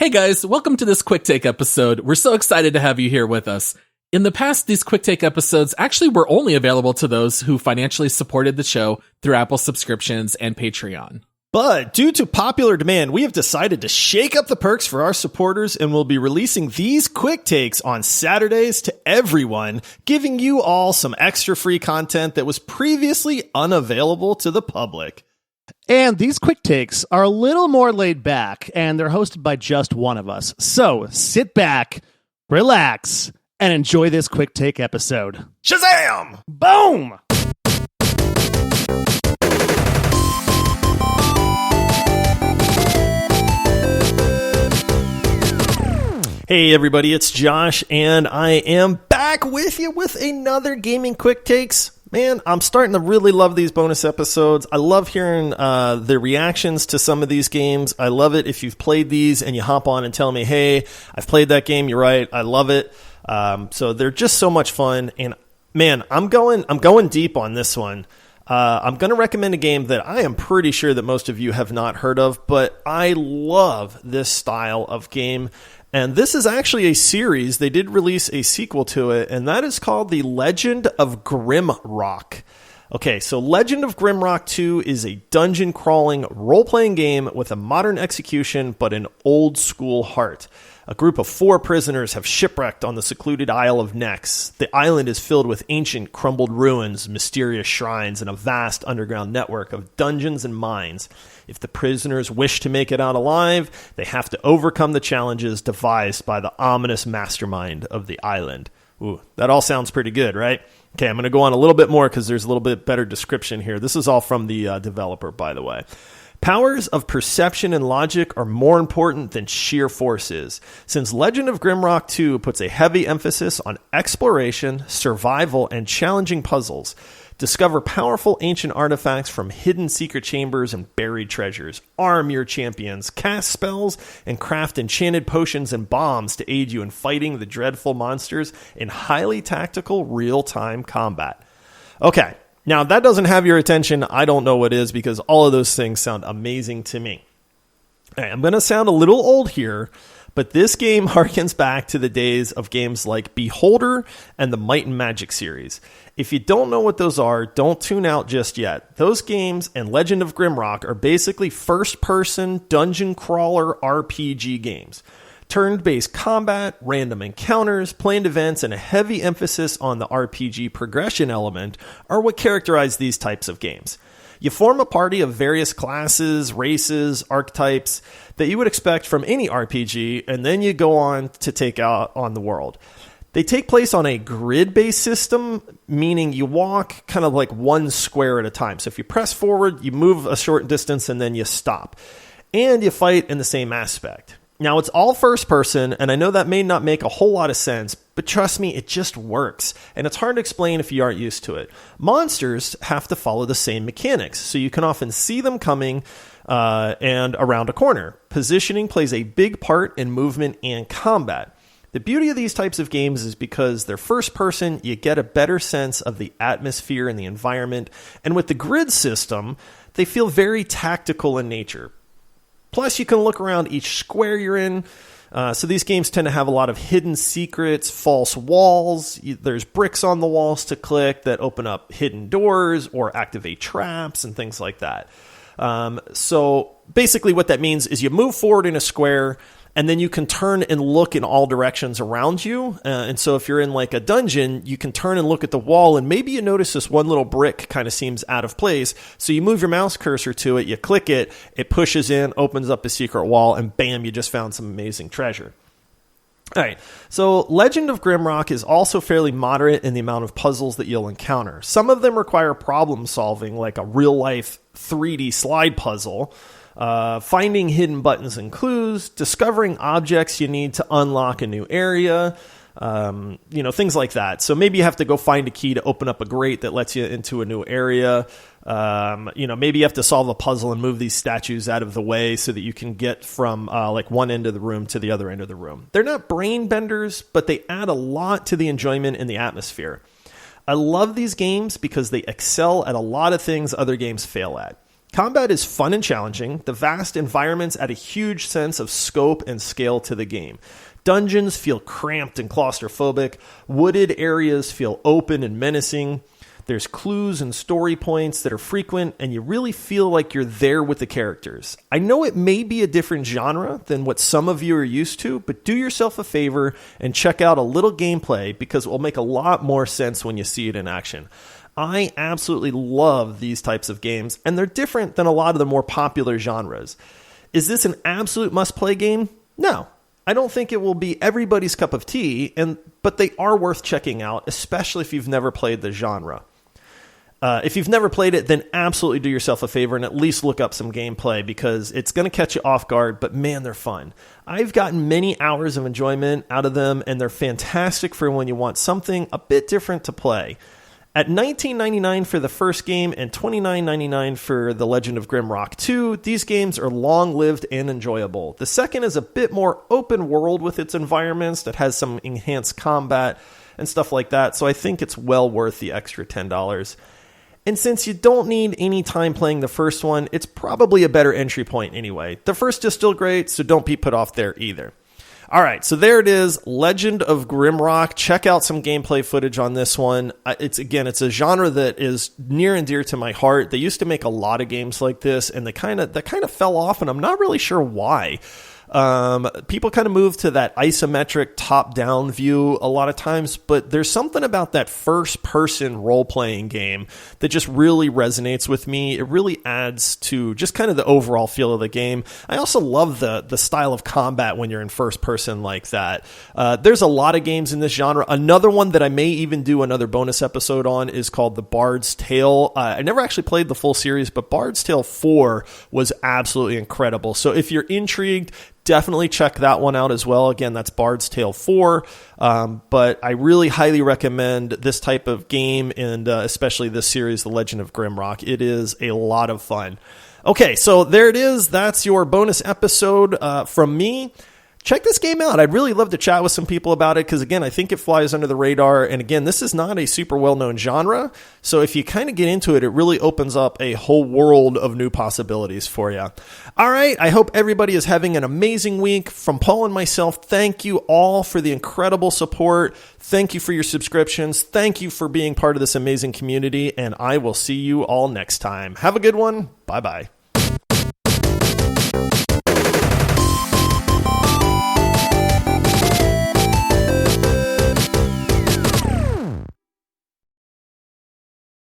Hey guys, welcome to this quick take episode. We're so excited to have you here with us. In the past, these quick take episodes actually were only available to those who financially supported the show through Apple subscriptions and Patreon. But due to popular demand, we have decided to shake up the perks for our supporters and we'll be releasing these quick takes on Saturdays to everyone, giving you all some extra free content that was previously unavailable to the public. And these quick takes are a little more laid back, and they're hosted by just one of us. So sit back, relax, and enjoy this quick take episode. Shazam! Boom! Hey everybody, it's Josh, and I am back with you with another Gaming Quick Takes. Man, I'm starting to really love these bonus episodes. I love hearing the reactions to some of these games. I love it if you've played these and you hop on and tell me, hey, I've played that game, you're right, I love it. So they're just so much fun, and man, I'm going deep on this one. I'm going to recommend a game that I am pretty sure that most of you have not heard of, but I love this style of game. And this is actually a series. They did release a sequel to it, and that is called The Legend of Grimrock. Okay, so Legend of Grimrock 2 is a dungeon-crawling, role-playing game with a modern execution but an old-school heart. A group of 4 prisoners have shipwrecked on the secluded Isle of Nex. The island is filled with ancient, crumbled ruins, mysterious shrines, and a vast underground network of dungeons and mines. If the prisoners wish to make it out alive, they have to overcome the challenges devised by the ominous mastermind of the island. Ooh, that all sounds pretty good, right? Okay, I'm going to go on a little bit more because there's a little bit better description here. This is all from the developer, by the way. Powers of perception and logic are more important than sheer force is, since Legend of Grimrock 2 puts a heavy emphasis on exploration, survival, and challenging puzzles. Discover powerful ancient artifacts from hidden secret chambers and buried treasures. Arm your champions, cast spells, and craft enchanted potions and bombs to aid you in fighting the dreadful monsters in highly tactical, real-time combat. Okay. Now, if that doesn't have your attention, I don't know what is, because all of those things sound amazing to me. All right, I'm going to sound a little old here, but this game harkens back to the days of games like Beholder and the Might and Magic series. If you don't know what those are, don't tune out just yet. Those games and Legend of Grimrock are basically first-person dungeon crawler RPG games. Turn-based combat, random encounters, planned events, and a heavy emphasis on the RPG progression element are what characterize these types of games. You form a party of various classes, races, archetypes that you would expect from any RPG, and then you go on to take out on the world. They take place on a grid-based system, meaning you walk kind of like one square at a time. So if you press forward, you move a short distance, and then you stop. And you fight in the same aspect. Now, it's all first person, and I know that may not make a whole lot of sense, but trust me, it just works. And it's hard to explain if you aren't used to it. Monsters have to follow the same mechanics, so you can often see them coming and around a corner. Positioning plays a big part in movement and combat. The beauty of these types of games is because they're first person, you get a better sense of the atmosphere and the environment. And with the grid system, they feel very tactical in nature. Plus, you can look around each square you're in. So these games tend to have a lot of hidden secrets, false walls. There's bricks on the walls to click that open up hidden doors or activate traps and things like that. So basically what that means is you move forward in a square, and then you can turn and look in all directions around you. And so if you're in like a dungeon, you can turn and look at the wall, and maybe you notice this one little brick kind of seems out of place. So you move your mouse cursor to it, you click it, it pushes in, opens up a secret wall, and bam, you just found some amazing treasure. All right, so Legend of Grimrock is also fairly moderate in the amount of puzzles that you'll encounter. Some of them require problem solving, like a real-life 3D slide puzzle, finding hidden buttons and clues, discovering objects you need to unlock a new area, things like that. So maybe you have to go find a key to open up a grate that lets you into a new area. Maybe you have to solve a puzzle and move these statues out of the way so that you can get from one end of the room to the other end of the room. They're not brain benders, but they add a lot to the enjoyment and the atmosphere. I love these games because they excel at a lot of things other games fail at. Combat is fun and challenging. The vast environments add a huge sense of scope and scale to the game. Dungeons feel cramped and claustrophobic. Wooded areas feel open and menacing. There's clues and story points that are frequent, and you really feel like you're there with the characters. I know it may be a different genre than what some of you are used to, but do yourself a favor and check out a little gameplay because it will make a lot more sense when you see it in action. I absolutely love these types of games, and they're different than a lot of the more popular genres. Is this an absolute must-play game? No. I don't think it will be everybody's cup of tea, but they are worth checking out, especially if you've never played the genre. If you've never played it, then absolutely do yourself a favor and at least look up some gameplay because it's going to catch you off guard, but man, they're fun. I've gotten many hours of enjoyment out of them, and they're fantastic for when you want something a bit different to play. At $19.99 for the first game and $29.99 for The Legend of Grimrock 2, these games are long-lived and enjoyable. The second is a bit more open world with its environments that has some enhanced combat and stuff like that, so I think it's well worth the extra $10. And since you don't need any time playing the first one, it's probably a better entry point anyway. The first is still great, so don't be put off there either. All right, so there it is, Legend of Grimrock. Check out some gameplay footage on this one. It's a genre that is near and dear to my heart. They used to make a lot of games like this, and they kind of fell off, and I'm not really sure why. People kind of move to that isometric top-down view a lot of times, but there's something about that first-person role-playing game that just really resonates with me. It really adds to just kind of the overall feel of the game. I also love the style of combat when you're in first-person like that. There's a lot of games in this genre. Another one that I may even do another bonus episode on is called The Bard's Tale. I never actually played the full series, but Bard's Tale 4 was absolutely incredible. So if you're intrigued, definitely check that one out as well. Again, that's Bard's Tale 4. But I really highly recommend this type of game and especially this series, The Legend of Grimrock. It is a lot of fun. Okay, so there it is. That's your bonus episode from me. Check this game out. I'd really love to chat with some people about it because, again, I think it flies under the radar. And, again, this is not a super well-known genre. So if you kind of get into it, it really opens up a whole world of new possibilities for you. All right. I hope everybody is having an amazing week. From Paul and myself, thank you all for the incredible support. Thank you for your subscriptions. Thank you for being part of this amazing community. And I will see you all next time. Have a good one. Bye-bye.